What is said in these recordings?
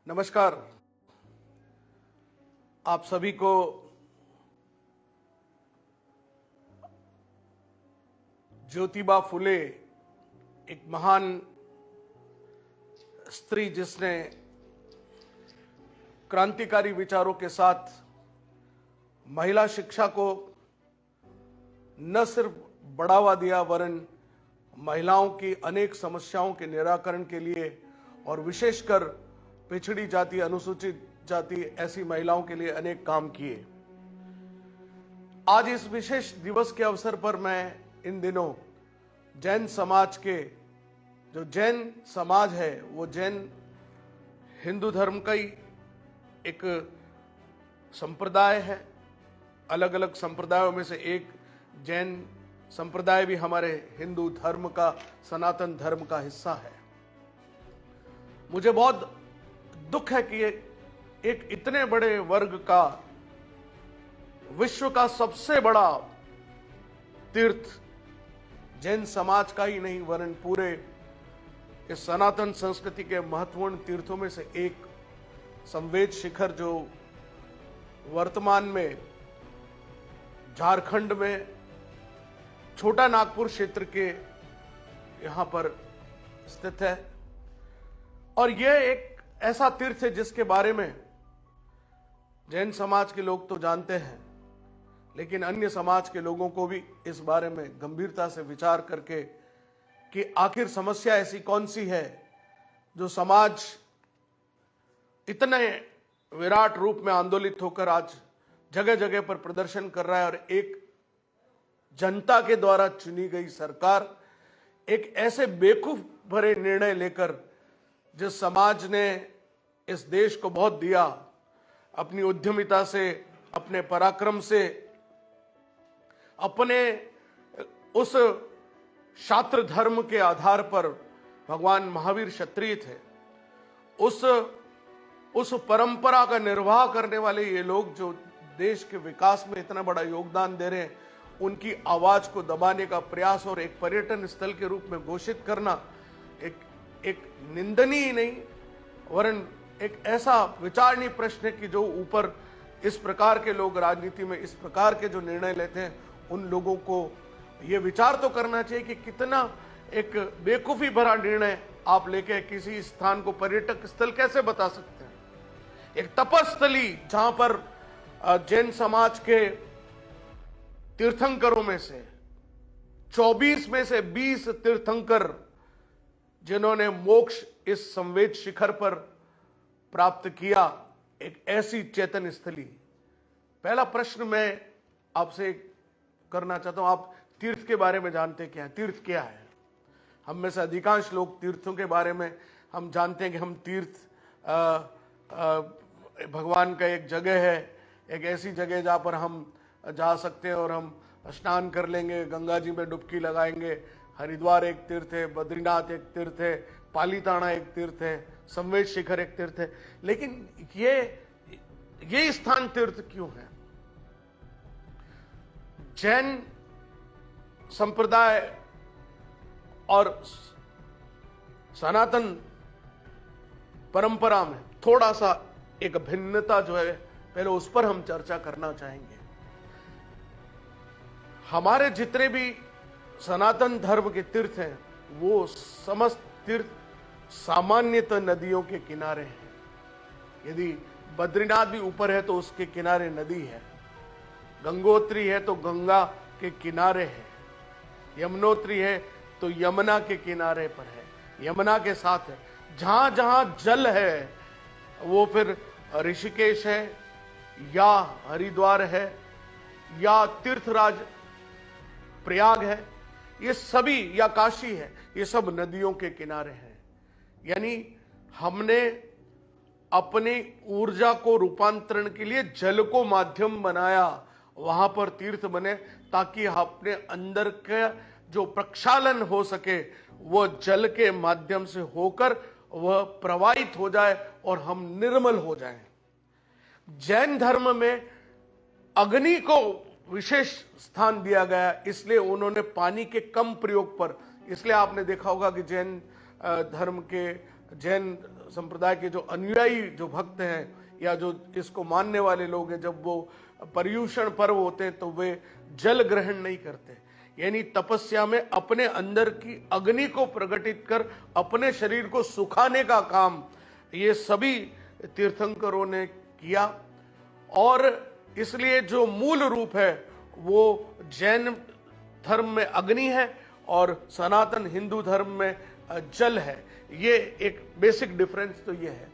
नमस्कार। आप सभी को ज्योतिबा फुले, एक महान स्त्री जिसने क्रांतिकारी विचारों के साथ महिला शिक्षा को न सिर्फ बढ़ावा दिया वरन महिलाओं की अनेक समस्याओं के निराकरण के लिए और विशेषकर पिछड़ी जाति, अनुसूचित जाति ऐसी महिलाओं के लिए अनेक काम किए। आज इस विशेष दिवस के अवसर पर मैं इन दिनों जैन समाज के, जो जैन समाज है वो जैन हिंदू धर्म का ही एक संप्रदाय है। अलग अलग संप्रदायों में से एक जैन संप्रदाय भी हमारे हिंदू धर्म का, सनातन धर्म का हिस्सा है। मुझे बहुत दुख है कि एक इतने बड़े वर्ग का, विश्व का सबसे बड़ा तीर्थ जैन समाज का ही नहीं वरन पूरे इस सनातन संस्कृति के महत्वपूर्ण तीर्थों में से एक संवेद शिखर, जो वर्तमान में झारखंड में छोटा नागपुर क्षेत्र के यहां पर स्थित है। और यह एक ऐसा तीर्थ है जिसके बारे में जैन समाज के लोग तो जानते हैं, लेकिन अन्य समाज के लोगों को भी इस बारे में गंभीरता से विचार करके कि आखिर समस्या ऐसी कौन सी है जो समाज इतने विराट रूप में आंदोलित होकर आज जगह जगह पर प्रदर्शन कर रहा है। और एक जनता के द्वारा चुनी गई सरकार एक ऐसे बेवकूफ भरे निर्णय लेकर, जिस समाज ने इस देश को बहुत दिया, अपनी उद्यमिता से, अपने पराक्रम से, अपने उस शास्त्र धर्म के आधार पर, भगवान महावीर क्षत्रिय थे, उस परंपरा का निर्वाह करने वाले ये लोग जो देश के विकास में इतना बड़ा योगदान दे रहे हैं, उनकी आवाज को दबाने का प्रयास और एक पर्यटन स्थल के रूप में घोषित करना एक निंदनीय नहीं वरन एक ऐसा विचारणीय प्रश्न है कि जो ऊपर इस प्रकार के लोग राजनीति में इस प्रकार के जो निर्णय लेते हैं, उन लोगों को यह विचार तो करना चाहिए कि कितना एक बेवकूफी भरा निर्णय आप लेके किसी स्थान को पर्यटक स्थल कैसे बता सकते हैं। एक तपस्थली जहां पर जैन समाज के तीर्थंकरों में से 24 में से 20 तीर्थंकर जिन्होंने मोक्ष इस संवेद शिखर पर प्राप्त किया, एक ऐसी चेतन स्थली। पहला प्रश्न मैं आपसे करना चाहता हूं, आप तीर्थ के बारे में जानते क्या है? तीर्थ क्या है? हम में से अधिकांश लोग तीर्थों के बारे में हम जानते हैं कि हम तीर्थ भगवान का एक जगह है, एक ऐसी जगह जहां पर हम जा सकते हैं और हम स्नान कर लेंगे, गंगा जी में डुबकी लगाएंगे। हरिद्वार एक तीर्थ है, बद्रीनाथ एक तीर्थ है, पालीताना एक तीर्थ है, संवेद शिखर एक तीर्थ है। लेकिन ये स्थान तीर्थ क्यों है? जैन संप्रदाय और सनातन परंपरा में थोड़ा सा एक भिन्नता जो है, पहले उस पर हम चर्चा करना चाहेंगे। हमारे जितने भी सनातन धर्म के तीर्थ हैं, वो समस्त तीर्थ सामान्यतः नदियों के किनारे हैं। यदि बद्रीनाथ भी ऊपर है तो उसके किनारे नदी है, गंगोत्री है तो गंगा के किनारे है, यमुनोत्री है तो यमुना के किनारे पर है, यमुना के साथ है। जहां जहां जल है वो फिर ऋषिकेश है या हरिद्वार है या तीर्थराज प्रयाग है, ये सभी, या काशी है, ये सब नदियों के किनारे हैं। यानी हमने अपनी ऊर्जा को रूपांतरण के लिए जल को माध्यम बनाया, वहां पर तीर्थ बने, ताकि अपने अंदर का जो प्रक्षालन हो सके वो जल के माध्यम से होकर वह प्रवाहित हो जाए और हम निर्मल हो जाएं। जैन धर्म में अग्नि को विशेष स्थान दिया गया, इसलिए उन्होंने पानी के कम प्रयोग पर, इसलिए आपने देखा होगा कि जैन धर्म के जैन संप्रदाय के जो अनुयायी जो भक्त हैं या जो इसको मानने वाले लोग हैं, जब वो पर्युषण पर्व होते हैं तो वे जल ग्रहण नहीं करते, यानी तपस्या में अपने अंदर की अग्नि को प्रकटित कर अपने शरीर को सुखाने का काम ये सभी तीर्थंकरों ने किया। और इसलिए जो मूल रूप है वो जैन धर्म में अग्नि है और सनातन हिंदू धर्म में जल है। ये एक बेसिक डिफरेंस तो ये है।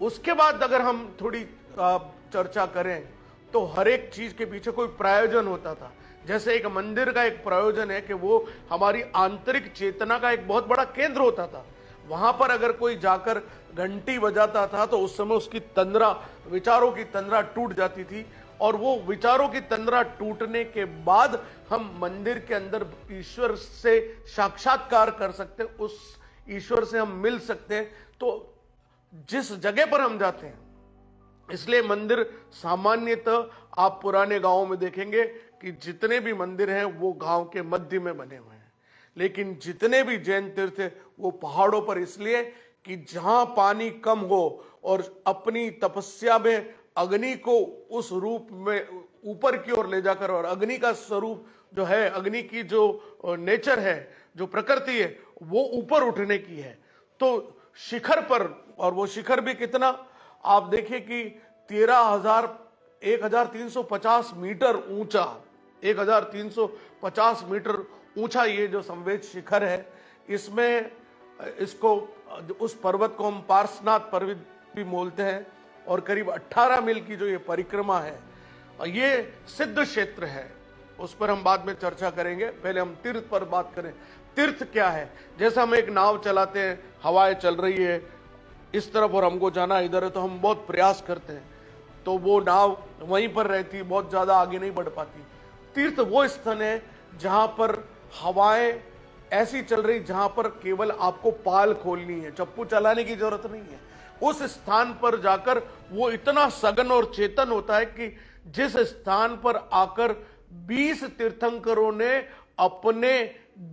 उसके बाद अगर हम थोड़ी चर्चा करें तो हर एक चीज के पीछे कोई प्रायोजन होता था। जैसे एक मंदिर का एक प्रयोजन है कि वो हमारी आंतरिक चेतना का एक बहुत बड़ा केंद्र होता था। वहां पर अगर कोई जाकर घंटी बजाता था तो उस समय उसकी तंद्रा, विचारों की तंद्रा टूट जाती थी, और वो विचारों की तंद्रा टूटने के बाद हम मंदिर के अंदर ईश्वर से साक्षात्कार कर सकते, उस ईश्वर से हम मिल सकते हैं। तो जिस जगह पर हम जाते हैं, इसलिए मंदिर सामान्यतः आप पुराने गांवों में देखेंगे कि जितने भी मंदिर हैं वो गांव के मध्य में बने हुए हैं, लेकिन जितने भी जैन तीर्थ है वो पहाड़ों पर, इसलिए कि जहां पानी कम हो और अपनी तपस्या में अग्नि को उस रूप में ऊपर की ओर ले जाकर, और अग्नि का स्वरूप जो है, अग्नि की जो नेचर है, जो प्रकृति है, वो ऊपर उठने की है। तो शिखर पर, और वो शिखर भी कितना, आप देखिए कि 1350 मीटर ऊंचा, 1350 मीटर ऊंचा ये जो संवेद शिखर है, इसमें इसको, उस पर्वत को हम पार्श्वनाथ पर्वत भी बोलते हैं, और करीब 18 मील की जो ये परिक्रमा है, ये सिद्ध क्षेत्र है। उस पर हम बाद में चर्चा करेंगे, पहले हम तीर्थ पर बात करें। तीर्थ क्या है? जैसे हम एक नाव चलाते हैं, हवाएं चल रही है इस तरफ और हमको जाना इधर है, तो हम बहुत प्रयास करते हैं, तो वो नाव वहीं पर रहती, बहुत ज्यादा आगे नहीं बढ़ पाती। तीर्थ वो स्थान है जहां पर हवाएं ऐसी चल रही, जहां पर केवल आपको पाल खोलनी है, चप्पू चलाने की जरूरत नहीं है। उस स्थान पर जाकर वो इतना सघन और चेतन होता है कि जिस स्थान पर आकर 20 तीर्थंकरों ने अपने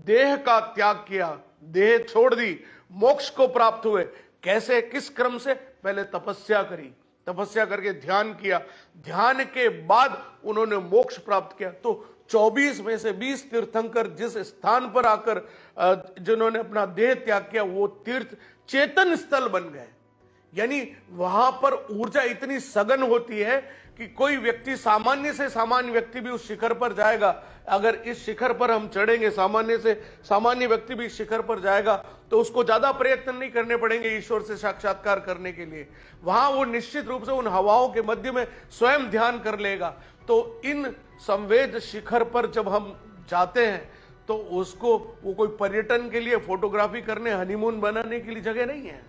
देह का त्याग किया, देह छोड़ दी, मोक्ष को प्राप्त हुए। कैसे, किस क्रम से? पहले तपस्या करी, तपस्या करके ध्यान किया, ध्यान के बाद उन्होंने मोक्ष प्राप्त किया। तो 24 में से 20 तीर्थंकर जिस स्थान पर आकर जिन्होंने अपना देह त्याग किया, वो तीर्थ चेतन स्थल बन गए। यानी वहां पर ऊर्जा इतनी सघन होती है कि कोई व्यक्ति, सामान्य से सामान्य व्यक्ति भी उस शिखर पर जाएगा। अगर इस शिखर पर हम चढ़ेंगे, सामान्य से सामान्य व्यक्ति भी इस शिखर पर जाएगा, तो उसको ज्यादा प्रयत्न नहीं करने पड़ेंगे ईश्वर से साक्षात्कार करने के लिए। वहां वो निश्चित रूप से उन हवाओं के मध्य में स्वयं ध्यान कर लेगा। तो इन संवेद शिखर पर जब हम जाते हैं तो उसको, वो कोई पर्यटन के लिए, फोटोग्राफी करने, हनीमून बनाने के लिए जगह नहीं है।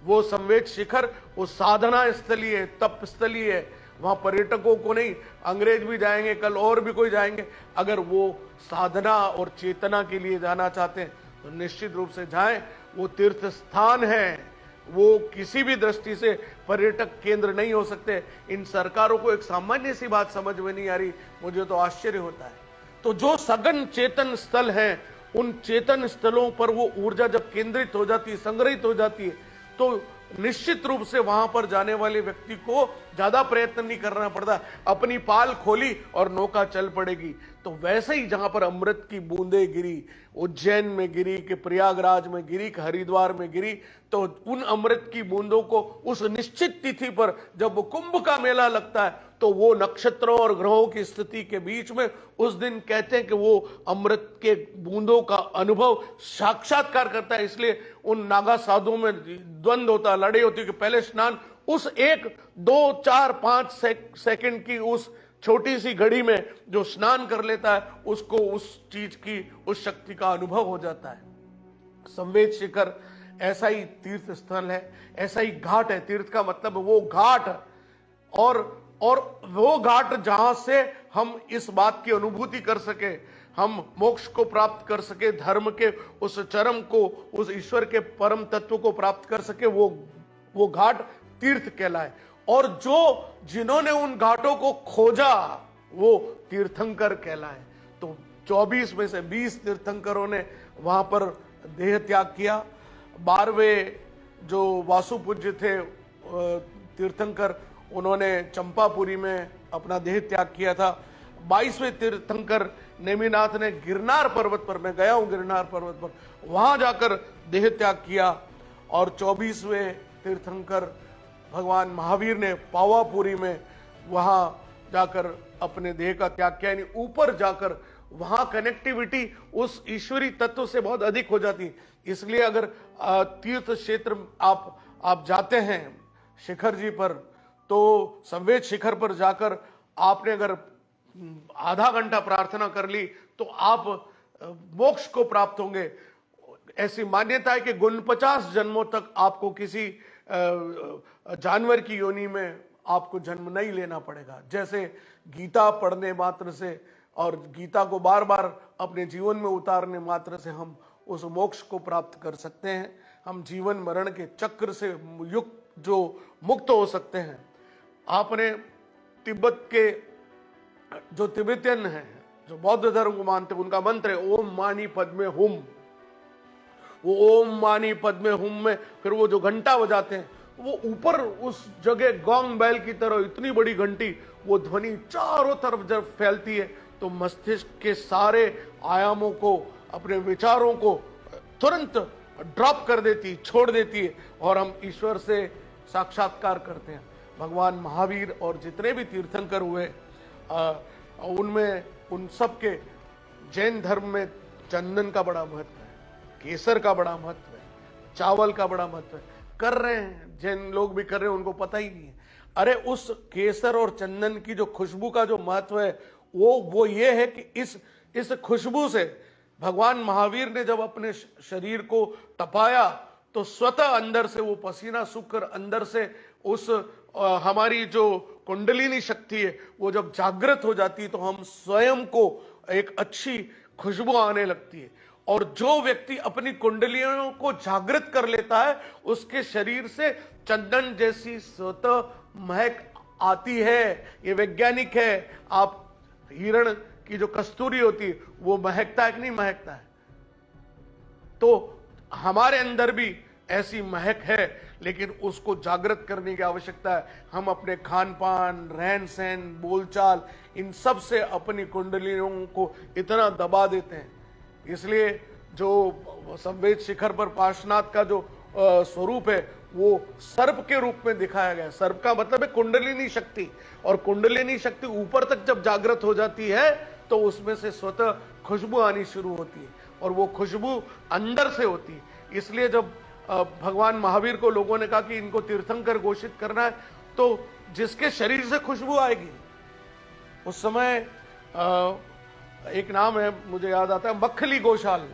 वो संवेद शिखर वो साधना स्थली है, तप स्थली है। वहां पर्यटकों को नहीं, अंग्रेज भी जाएंगे, कल और भी कोई जाएंगे। अगर वो साधना और चेतना के लिए जाना चाहते हैं तो निश्चित रूप से जाएं। वो तीर्थ स्थान है, वो किसी भी दृष्टि से पर्यटक केंद्र नहीं हो सकते। इन सरकारों को एक सामान्य सी बात समझ में नहीं आ रही, मुझे तो आश्चर्य होता है। तो जो सघन चेतन स्थल है, उन चेतन स्थलों पर वो ऊर्जा जब केंद्रित हो जाती है, संग्रहित हो जाती है, तो निश्चित रूप से वहां पर जाने वाले व्यक्ति को ज्यादा प्रयत्न नहीं करना पड़ता, अपनी पाल खोली और नौका चल पड़ेगी। तो वैसे ही जहां पर अमृत की बूंदें गिरी, उज्जैन में गिरी, कि प्रयागराज में गिरी, कि हरिद्वार में गिरी, तो उन अमृत की बूंदों को उस निश्चित तिथि पर जब वो कुंभ का मेला लगता है, तो वो नक्षत्रों और ग्रहों की स्थिति के बीच में उस दिन कहते हैं कि वो अमृत के बूंदों का अनुभव साक्षात्कार करता है। इसलिए उन नागा साधुओं में द्वंद्व होता, लड़ाई होती कि पहले स्नान, उस 1, 2, 4, 5 सेकंड की उस छोटी सी घड़ी में जो स्नान कर लेता है, उसको उस चीज की, उस शक्ति का अनुभव हो जाता है। संवेद शिखर ऐसा ही तीर्थ स्थल है, ऐसा ही घाट है। तीर्थ का मतलब वो घाट, और वो घाट जहां से हम इस बात की अनुभूति कर सके, हम मोक्ष को प्राप्त कर सके, धर्म के उस चरम को, उस ईश्वर के परम तत्व को प्राप्त कर सके, वो घाट तीर्थ कहलाए। और जिन्होंने उन घाटों को खोजा वो तीर्थंकर कहलाए। तो 24 में से 20 तीर्थंकरों ने वहां पर देह त्याग किया। 12वें जो वासु पूज्य थे तीर्थंकर, उन्होंने चंपापुरी में अपना देह त्याग किया था। 22वें तीर्थंकर नेमिनाथ ने गिरनार पर्वत पर, मैं गया हूं गिरनार पर्वत पर, वहां जाकर देह त्याग किया। और 24वें तीर्थंकर भगवान महावीर ने पावापुरी में वहां जाकर अपने देह का त्याग किया। यानी ऊपर जाकर वहां कनेक्टिविटी उस ईश्वरी तत्व से बहुत अधिक हो जाती। इसलिए अगर तीर्थ क्षेत्र आप जाते हैं शिखर जी पर, तो संवेद शिखर पर जाकर आपने अगर आधा घंटा प्रार्थना कर ली तो आप मोक्ष को प्राप्त होंगे। ऐसी मान्यता है कि 49 जन्मों तक आपको किसी जानवर की योनि में आपको जन्म नहीं लेना पड़ेगा। जैसे गीता पढ़ने मात्र से और गीता को बार बार अपने जीवन में उतारने मात्र से हम उस मोक्ष को प्राप्त कर सकते हैं। हम जीवन मरण के चक्र से मुक्त हो सकते हैं। आपने तिब्बत के जो तिब्बतियन हैं, जो बौद्ध धर्म को मानते हैं, उनका मंत्र है ओम मानी पद्मे हुम। वो ओम मानी पद्मे हुम में फिर वो जो घंटा बजाते हैं, वो ऊपर उस जगह गोंग बैल की तरह इतनी बड़ी घंटी, वो ध्वनि चारों तरफ जब फैलती है तो मस्तिष्क के सारे आयामों को, अपने विचारों को तुरंत ड्रॉप कर देती, छोड़ देती है और हम ईश्वर से साक्षात्कार करते हैं। भगवान महावीर और जितने भी तीर्थंकर हुए उनमें उन सब के जैन धर्म में चंदन का बड़ा महत्व है, केसर का बड़ा महत्व है, चावल का बड़ा महत्व है। कर रहे हैं, जैन लोग भी कर रहे हैं, उनको पता ही नहीं है। अरे उस केसर और चंदन की जो खुशबू का जो महत्व है वो ये है कि इस खुशबू से भगवान महावीर ने जब अपने शरीर को तपाया तो स्वतः अंदर से वो पसीना सूखकर अंदर से उस हमारी जो कुंडलिनी शक्ति है वो जब जागृत हो जाती है तो हम स्वयं को एक अच्छी खुशबू आने लगती है। और जो व्यक्ति अपनी कुंडलियों को जागृत कर लेता है उसके शरीर से चंदन जैसी स्वतः महक आती है। ये वैज्ञानिक है। आप हिरण की जो कस्तूरी होती है वो महकता है कि नहीं महकता है? तो हमारे अंदर भी ऐसी महक है, लेकिन उसको जागृत करने की आवश्यकता है। हम अपने खान पान, रहन सहन, बोलचाल, इन सब से अपनी कुंडलियों को इतना दबा देते हैं। इसलिए जो संवेद शिखर पर पार्श्वनाथ का जो स्वरूप है वो सर्प के रूप में दिखाया गया। सर्प का मतलब है कुंडलिनी शक्ति, और कुंडलिनी शक्ति ऊपर तक जब जागृत हो जाती है तो उसमें से स्वतः खुशबू आनी शुरू होती है, और वो खुशबू अंदर से होती है। इसलिए जब भगवान महावीर को लोगों ने कहा कि इनको तीर्थंकर घोषित करना है, तो जिसके शरीर से खुशबू आएगी, उस समय एक नाम है मुझे याद आता है, मक्खली गोशाल।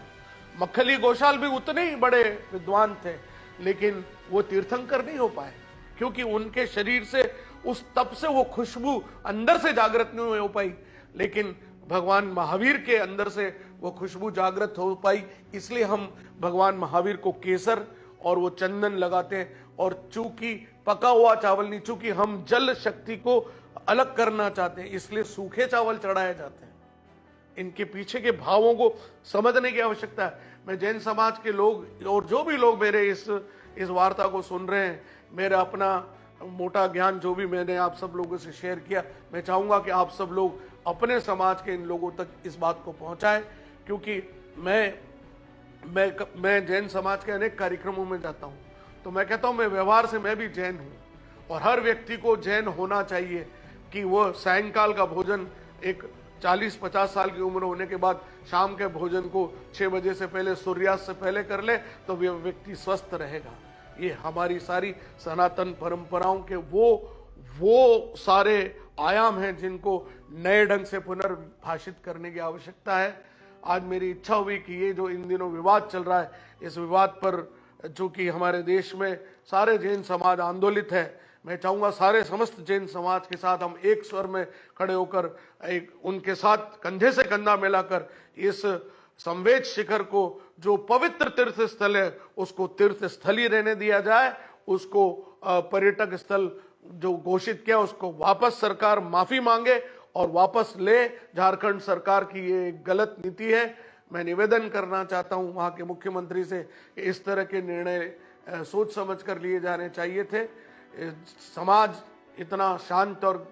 मक्खली गोशाल भी उतने ही बड़े विद्वान थे, लेकिन वो तीर्थंकर नहीं हो पाए क्योंकि उनके शरीर से उस तप से वो खुशबू अंदर से जागृत नहीं हो पाई। लेकिन भगवान महावीर के अंदर से वो खुशबू जागृत हो पाई। इसलिए हम भगवान महावीर को केसर और वो चंदन लगाते हैं। और चूंकि पका हुआ चावल नहीं, चूंकि हम जल शक्ति को अलग करना चाहते हैं, इसलिए सूखे चावल चढ़ाए जाते हैं। इनके पीछे के भावों को समझने की आवश्यकता है। मैं जैन समाज के लोग और जो भी लोग मेरे इस वार्ता को सुन रहे हैं, मेरा अपना मोटा ज्ञान जो भी मैंने आप सब लोगों से शेयर किया, मैं चाहूंगा कि आप सब लोग अपने समाज के इन लोगों तक इस बात को पहुंचाएं। क्योंकि मैं जैन समाज के अनेक कार्यक्रमों में जाता हूं, तो मैं कहता हूं मैं व्यवहार से मैं भी जैन हूं, और हर व्यक्ति को जैन होना चाहिए कि वह सायंकाल का भोजन एक 40-50 साल की उम्र होने के बाद शाम के भोजन को 6 बजे से पहले, सूर्यास्त से पहले कर ले, तो व्यक्ति स्वस्थ रहेगा। ये हमारी सारी सनातन परंपराओं के वो सारे आयाम हैं जिनको नए ढंग से पुनर्भाषित करने की आवश्यकता है। आज मेरी इच्छा हुई कि ये जो इन दिनों विवाद चल रहा है, इस विवाद पर चूंकि हमारे देश में सारे जैन समाज आंदोलित है, मैं चाहूंगा सारे समस्त जैन समाज के साथ हम एक स्वर में खड़े होकर उनके साथ कंधे से कंधा मिलाकर इस संवेद शिखर को, जो पवित्र तीर्थ स्थल है, उसको तीर्थ स्थल ही रहने दिया जाए। उसको पर्यटक स्थल जो घोषित किया उसको वापस सरकार माफी मांगे और वापस ले। झारखंड सरकार की ये गलत नीति है। मैं निवेदन करना चाहता हूं वहां के मुख्यमंत्री से कि इस तरह के निर्णय सोच समझ कर लिए जाने चाहिए थे। समाज इतना शांत और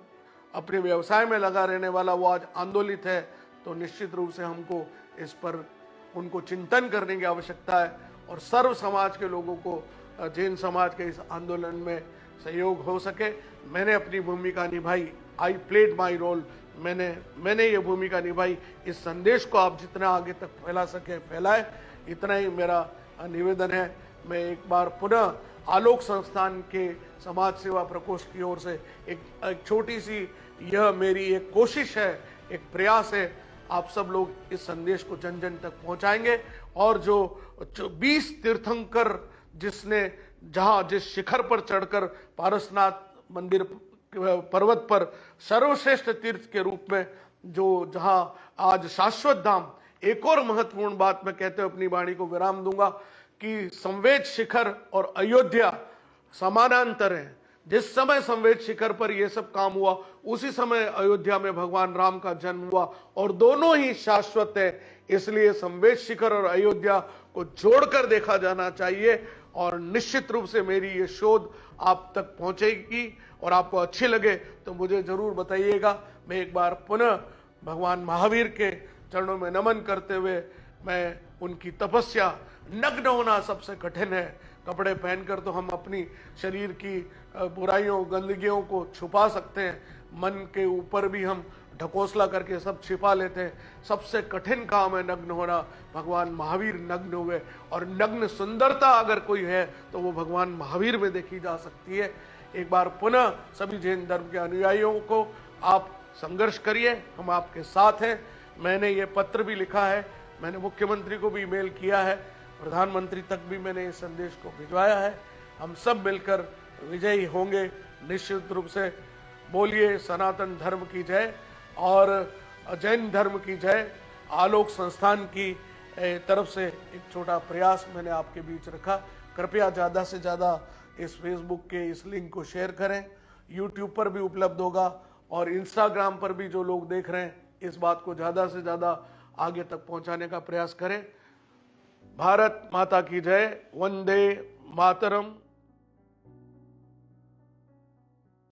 अपने व्यवसाय में लगा रहने वाला वो आज आंदोलित है, तो निश्चित रूप से हमको इस पर उनको चिंतन करने की आवश्यकता है और सर्व समाज के लोगों को जैन समाज के इस आंदोलन में सहयोग हो सके। मैंने अपनी भूमिका निभाई, आई प्लेड माई रोल, मैंने ये भूमिका निभाई। इस संदेश को आप जितना आगे तक फैला सके फैलाए, इतना ही मेरा निवेदन है। मैं एक बार पुनः आलोक संस्थान के समाज सेवा प्रकोष्ठ की ओर से एक छोटी सी यह मेरी एक कोशिश है, एक प्रयास है, आप सब लोग इस संदेश को जन जन तक पहुंचाएंगे और जो 20 तीर्थंकर जिसने जिस शिखर पर चढ़कर पारसनाथ मंदिर पर्वत पर सर्वश्रेष्ठ तीर्थ के रूप में जो जहां आज शाश्वत धाम, एक और महत्वपूर्ण बात मैं कहते हुए अपनी वाणी को विराम दूंगा कि संवेद शिखर और अयोध्या समानांतर हैं। जिस समय संवेद शिखर पर यह सब काम हुआ उसी समय अयोध्या में भगवान राम का जन्म हुआ और दोनों ही शाश्वत है। इसलिए संवेद शिखर और अयोध्या को जोड़कर देखा जाना चाहिए और निश्चित रूप से मेरी ये शोध आप तक पहुंचेगी और आपको अच्छी लगे तो मुझे जरूर बताइएगा। मैं एक बार पुनः भगवान महावीर के चरणों में नमन करते हुए मैं उनकी तपस्या, नग्न होना सबसे कठिन है, कपड़े पहनकर तो हम अपनी शरीर की बुराइयों गंदगियों को छुपा सकते हैं, मन के ऊपर भी हम ढकोसला करके सब छिपा लेते हैं। सबसे कठिन काम है नग्न होना। भगवान महावीर नग्न हुए और नग्न सुंदरता अगर कोई है तो वो भगवान महावीर में देखी जा सकती है। एक बार पुनः सभी जैन धर्म के अनुयायियों को आप संघर्ष करिए, हम आपके साथ हैं। मैंने ये पत्र भी लिखा है, मैंने मुख्यमंत्री को भी ईमेल किया है, प्रधानमंत्री तक भी मैंने इस संदेश को भिजवाया है। हम सब मिलकर विजयी होंगे निश्चित रूप से। बोलिए सनातन धर्म की जय और जैन धर्म की जय। आलोक संस्थान की तरफ से एक छोटा प्रयास मैंने आपके बीच रखा। कृपया ज़्यादा से ज़्यादा इस फेसबुक के इस लिंक को शेयर करें। यूट्यूब पर भी उपलब्ध होगा और इंस्टाग्राम पर भी जो लोग देख रहे हैं इस बात को ज़्यादा से ज़्यादा आगे तक पहुंचाने का प्रयास करें। भारत माता की जय। वंदे मातरम।